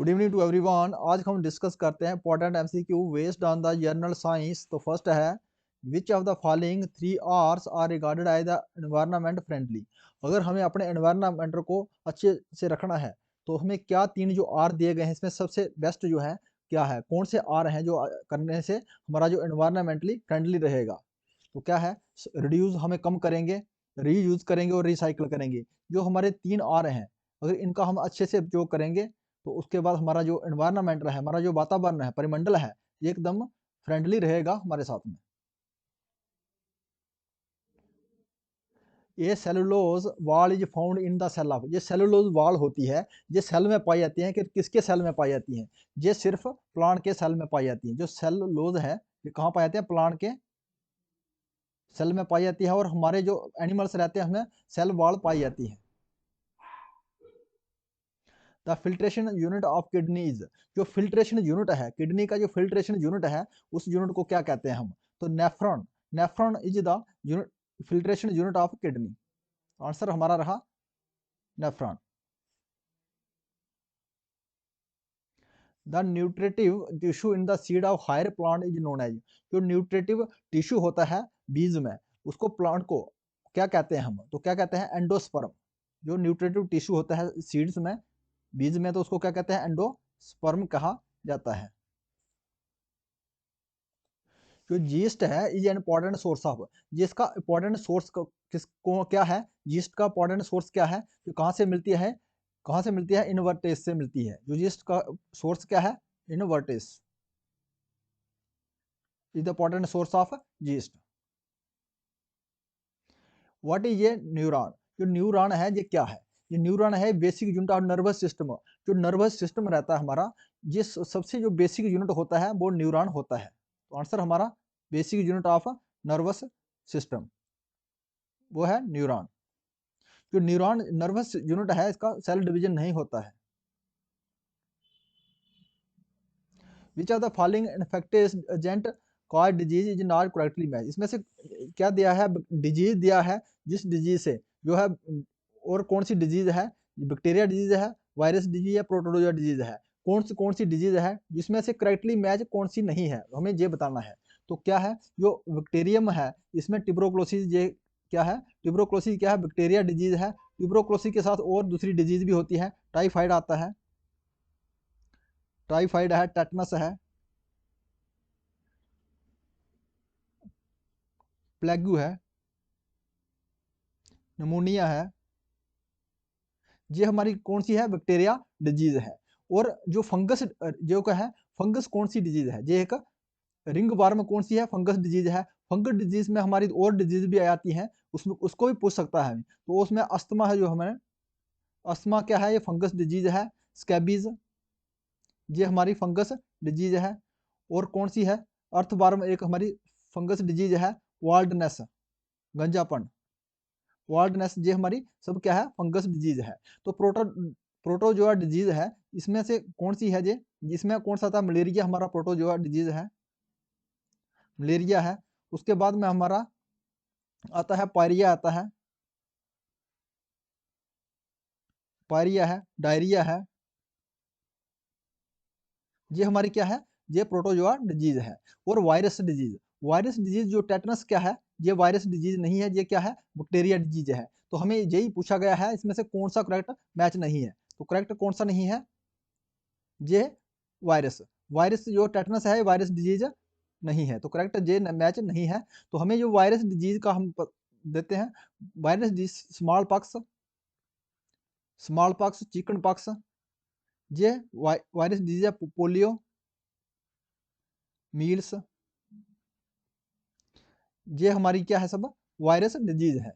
Good evening to everyone. आज हम discuss करते हैं important MCQ based on the general science. तो फर्स्ट है which of the following 3 R's are regarded as the environment friendly. अगर हमें अपने एनवायरनमेंट को अच्छे से रखना है तो हमें क्या 3 जो आर दिए गए हैं इसमें सबसे बेस्ट जो है क्या है, कौन से आर हैं जो करने से हमारा जो एनवायरनमेंटली फ्रेंडली रहेगा। तो क्या है, रिड्यूस हमें कम करेंगे, रीयूज करेंगे और रिसाइकल करेंगे। जो हमारे 3 आर हैं अगर इनका हम अच्छे से उपयोग करेंगे तो उसके बाद हमारा जो एनवायरनमेंट है, हमारा जो वातावरण है, परिमंडल है, ये एकदम फ्रेंडली रहेगा हमारे साथ में। ये cellulose wall is found in the cell of, ये सेलुलोज वॉल होती है, ये सेल में पाई जाती है। कि किसके सेल में पाई जाती है? ये सिर्फ प्लांट के सेल में पाई जाती है। जो सेलुलोज है ये कहाँ पाई जाती है? प्लांट के सेल में पाई जाती है। और हमारे जो एनिमल्स रहते हैं हमें सेल वॉल पाई जाती है। The filtration unit of kidneys, जो फिल्ट्रेशन यूनिट है किडनी का, जो फिल्ट्रेशन यूनिट है उस यूनिट को क्या कहते हैं हम? तो nephron, nephron is the unit filtration unit of kidney. Answer हमारा रहा nephron. The nutritive tissue in the seed of higher plant is known as, जो न्यूट्रिटिव टिश्यू होता है बीज में, उसको प्लांट को क्या कहते हैं हम? तो क्या कहते हैं? एंडोस्पर्म। जो न्यूट्रिटिव टिश्यू होता है सीड्स में, बीज में, तो उसको क्या कहते हैं? एंडोस्पर्म कहा जाता है। जो जीस्ट है is an important source of, जिसका इंपॉर्टेंट सोर्स किसको क्या है? जीस्ट का इंपॉर्टेंट सोर्स क्या है? जो कहाँ से मिलती है? कहाँ से मिलती है? इनवर्टेस से मिलती है। जो जीस्ट का सोर्स क्या है? Invertase is the important source of yeast. What is a neuron? जो न्यूरॉन है ये क्या है? ये न्यूरॉन है basic unit of nervous system. जो नर्वस सिस्टम रहता है हमारा, जिस सबसे जो बेसिक यूनिट होता है वो न्यूरॉन होता है। तो आंसर हमारा basic unit of nervous system वो है न्यूरॉन। जो न्यूरॉन नर्वस यूनिट है इसका सेल डिवीजन नहीं होता है। Which of the following infective agent cause disease is not correctly match, इसमें से क्या दिया है? डिजीज दिया है, जिस डिजीज से जो है, और कौन सी डिजीज है? बैक्टीरिया डिजीज है, वायरस डिजीज है, प्रोटोजोआ डिजीज है। कौन सी डिजीज है जिसमें से करेक्टली मैच कौन सी नहीं है, हमें ये बताना है। तो क्या है? जो बैक्टीरियम है इसमें ट्यूबरकुलोसिस, ये क्या है? ट्यूबरकुलोसिस क्या है? बैक्टीरिया डिजीज है। ट्यूबरकुलोसिस के साथ और दूसरी डिजीज भी होती है। टाइफाइड आता है, टाइफाइड है, टेटनस है, प्लेगू है, निमोनिया है। ये हमारी कौन सी है? बैक्टीरिया डिजीज है। और जो फंगस, जो का है फंगस, कौन सी डिजीज है? ये एक रिंग वार्म कौन सी है? फंगस डिजीज है। फंगस डिजीज में हमारी और डिजीज भी आ जाती है, उसमें उसको भी पूछ सकता है। तो उसमें अस्थमा है, जो हमें अस्थमा क्या है? ये फंगस डिजीज है। स्कैबीज, ये हमारी फंगस डिजीज है। और कौन सी है? अर्थवार्म एक हमारी फंगस डिजीज है। वाल्डनेस, गंजापन, वाल्डनेस, ये हमारी सब क्या है? फंगस डिजीज है। तो प्रोटोजोआ डिजीज है, इसमें से कौन सी है? ये जिसमें कौन सा था? मलेरिया हमारा प्रोटोजोआ डिजीज है, मलेरिया है। उसके बाद में हमारा आता है पायरिया, आता है पायरिया है, डायरिया है। ये हमारी क्या है? ये प्रोटोजोआ डिजीज है। और वायरस डिजीज, वायरस डिजीज जो टेटनस क्या है? ये वायरस डिजीज नहीं है, ये क्या है? बैक्टीरिया डिजीज है। तो हमें यही पूछा गया है इसमें से कौन सा करेक्ट मैच नहीं है। तो करेक्ट कौन सा नहीं है? ये वायरस, वायरस जो टेटनस है वायरस डिजीज नहीं है। तो करेक्ट जे मैच नहीं है। तो हमें जो वायरस डिजीज का हम देते हैं, virus disease small pox, chicken pox, ये वायरस डिजीज है। पोलियो, मील्स, ये हमारी क्या है? सब वायरस डिजीज है।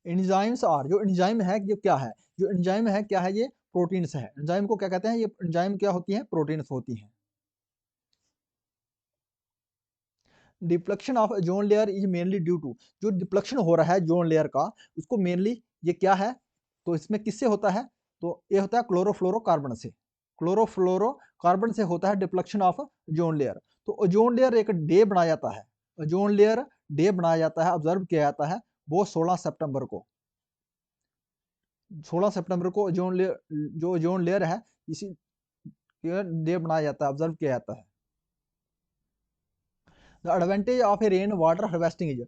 एंजाइम्स आर, जो एंजाइम है ये क्या है? जो एंजाइम है क्या है? ये प्रोटीन्स है। एंजाइम को क्या कहते हैं? ये एंजाइम क्या होती है? प्रोटीन्स होती हैं। Depletion of ozone layer is mainly due to, जो डिप्लक्शन हो रहा है जोन लेयर का, उसको मेनली ये क्या है? तो इसमें किससे होता है? तो ये होता है क्लोरोफ्लोरोकार्बन से, क्लोरोफ्लोरोकार्बन से होता है डिप्लक्शन ऑफ जोन लेयर। तो ओजोन लेयर एक डे बनाया जाता है, ओजोन लेयर डे बनाया जाता है, ऑब्जर्व किया जाता है वो 16 सितंबर को। 16 सितंबर को ओजोन लेयर, जो ओजोन लेयर है, इसी डे बनाया जाता है, ऑब्जर्व किया जाता है। The advantage of A rain water harvesting is,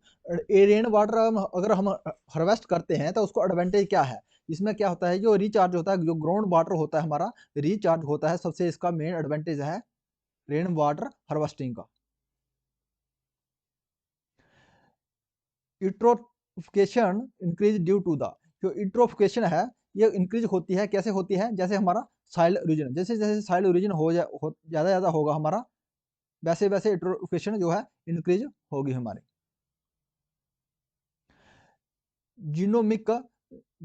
A rain water अगर हम हार्वेस्ट करते हैं तो उसको एडवांटेज क्या है? इसमें क्या होता है, जो रिचार्ज होता है, जो ग्राउंड वाटर होता है हमारा रिचार्ज होता है, सबसे इसका मेन एडवांटेज है रेन वाटर हार्वेस्टिंग का। Eutrophication increase due to the, जो यूट्रोफिकेशन है ये इंक्रीज होती है, कैसे होती है? जैसे हमारा साइल ओरिजिन, जैसे जैसे साइल ओरिजिन ज़्यादा ज़्यादा होगा हमारा, वैसे वैसे यूट्रोफिकेशन जो है इंक्रीज होगी हमारी। Genomic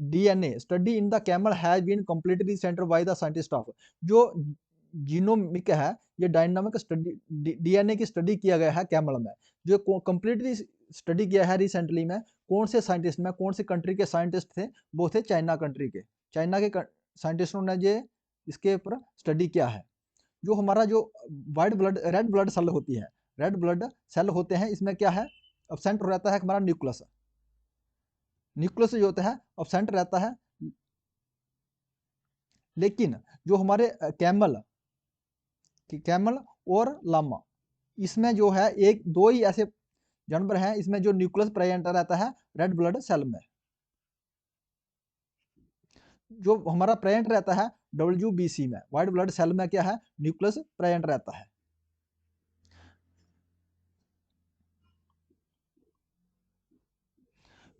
DNA study in the camel has been completely center by the scientist of, जो जीनोमिक है ये डायनामिक स्टडी डीएनए की स्टडी किया गया है कैमल में, जो कंप्लीटली स्टडी किया है रिसेंटली में। कौन से साइंटिस्ट में, कौन से कंट्री के साइंटिस्ट थे? वो थे चाइना कंट्री के, चाइना के साइंटिस्टों ने ये इसके ऊपर स्टडी किया है। जो हमारा जो white blood red blood cell होती है, रेड ब्लड सेल होते हैं, इसमें क्या है? एब्सेंट रहता है हमारा न्यूक्लियस, न्यूक्लियस जो होता है एब्सेंट रहता है। लेकिन जो हमारे कैमल और लामा, इसमें जो है एक दो ही ऐसे जानवर हैं इसमें जो न्यूक्लियस प्रेजेंट रहता है रेड ब्लड सेल में। जो हमारा प्रेजेंट रहता है WBC में, व्हाइट ब्लड सेल में क्या है? न्यूक्लियस प्रेजेंट रहता है।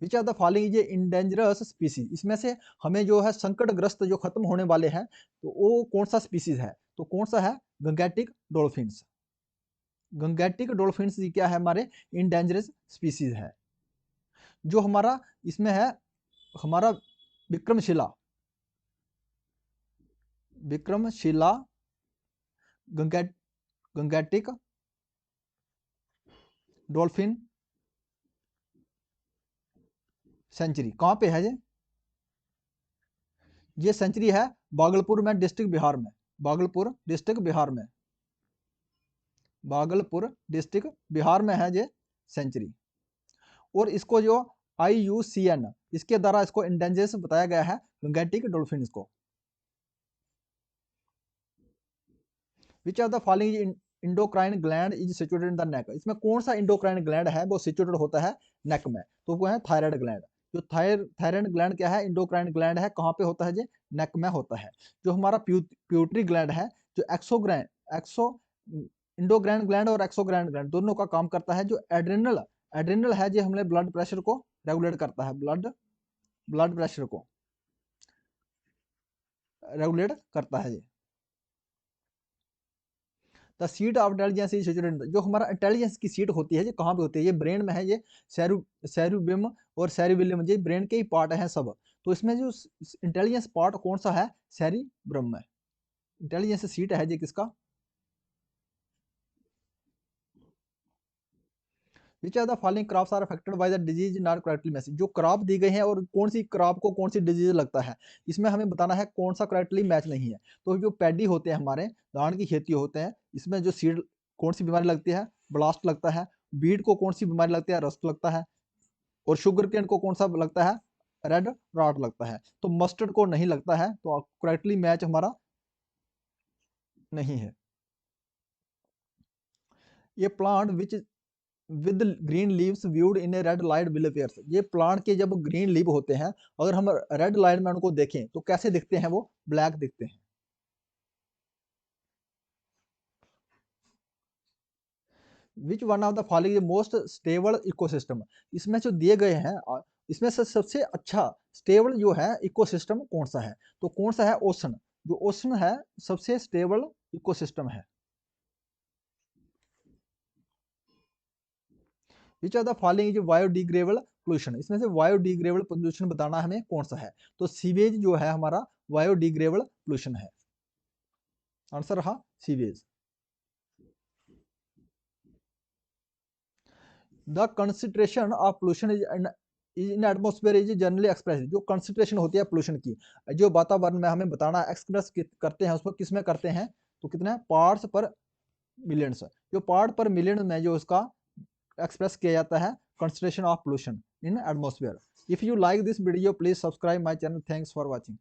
Which are the following is endangered species, इसमें से हमें जो है संकटग्रस्त जो खत्म होने वाले हैं, तो वो कौन सा स्पीसीज है? तो कौन सा है? Gangetic dolphins. गंगेटिक डॉल्फिन्स क्या है? हमारे इंडेंजरस स्पीसीज है। जो हमारा इसमें है हमारा Vikramshila, Vikramshila Gangetic Gangetic dolphin sanctuary कहाँ पे है ये सेंचुरी है भागलपुर में, डिस्ट्रिक्ट बिहार में, भागलपुर डिस्ट्रिक्ट बिहार में, भागलपुर डिस्ट्रिक्ट बिहार में है ये सेंचुरी। और इसको जो IUCN इसके द्वारा इसको इंडेंजरस बताया गया है गंगेटिक डॉल्फिन को। विच of the following endocrine gland is situated in the neck, इसमें कौन सा इंडोक्राइन ग्लैंड है वो सिचुएटेड होता है नेक में? तो वो है थायराइड ग्लैंड। जो थायराइड ग्लैंड क्या है? इंडोक्राइन ग्लैंड है। कहाँ पे होता है ये? नेक में होता है। जो हमारा प्यूटरी ग्लैंड है, जो एक्सो इंडोग्राइन ग्लैंड और एक्सोग्राइन ग्लैंड दोनों का काम करता है। जो एड्रेनल एड्रेनल है जो हमारे ब्लड प्रेशर को रेगुलेट करता है, ब्लड प्रेशर को रेगुलेट करता है ये। The seat of intelligence is situated, जो हमारा इंटेलिजेंस की सीट होती है ये कहाँ पे होती है? ये ब्रेन में है। ये सेरुबियम और सेरिबिलियम, ये ब्रेन के ही पार्ट हैं सब। तो इसमें जो इंटेलिजेंस पार्ट कौन सा है? सेरिब्रम में इंटेलिजेंस सीट है ये किसका? Which are the following crops are affected by the disease not correctly message, जो क्रॉप दी गई है और कौन सी क्रॉप को कौन सी डिजीज लगता है, इसमें हमें बताना है कौन सा करेक्टली मैच नहीं है। तो जो पैडी होते हैं हमारे धान की खेती होते हैं, इसमें जो सीड कौन सी बीमारी लगती है? ब्लास्ट लगता है। बीट को कौन सी बीमारी लगती है? रस्ट लगता है। और शुगर केन को कौन सा लगता है? रेड रॉट लगता है। तो मस्टर्ड को नहीं लगता है, तो करेक्टली मैच हमारा नहीं है। ये plant which with green leaves viewed in A red light will appears, ये प्लांट के जब ग्रीन लीव होते हैं, अगर हम रेड लाइट में उनको देखें तो कैसे दिखते हैं? वो ब्लैक दिखते हैं। Which one of the following most stable ecosystem, इसमें जो दिए गए हैं इसमें से सबसे अच्छा स्टेबल जो है इकोसिस्टम कौन सा है? तो कौन सा है? ओशन। जो ओशन है सबसे स्टेबल इकोसिस्टम है। Which are the following is biodegradable pollution, इसमें से बायोडिग्रेडेबल पोल्यूशन बताना हमें कौन सा है? तो सीवेज जो है हमारा बायोडिग्रेडेबल पोल्यूशन है। आंसर रहा sewage. The concentration of pollution is in atmosphere is generally express, जो कंसंट्रेशन होती है पोल्यूशन की, जो वातावरण में हमें बताना एक्सप्रेस करते हैं, उसको किस में करते हैं? तो कितने पार्ट्स पर मिलियंस, जो पार्ट पर मिलियन में जो उसका एक्सप्रेस किया जाता है concentration of pollution in atmosphere. If you like this video, please subscribe my channel. Thanks for watching.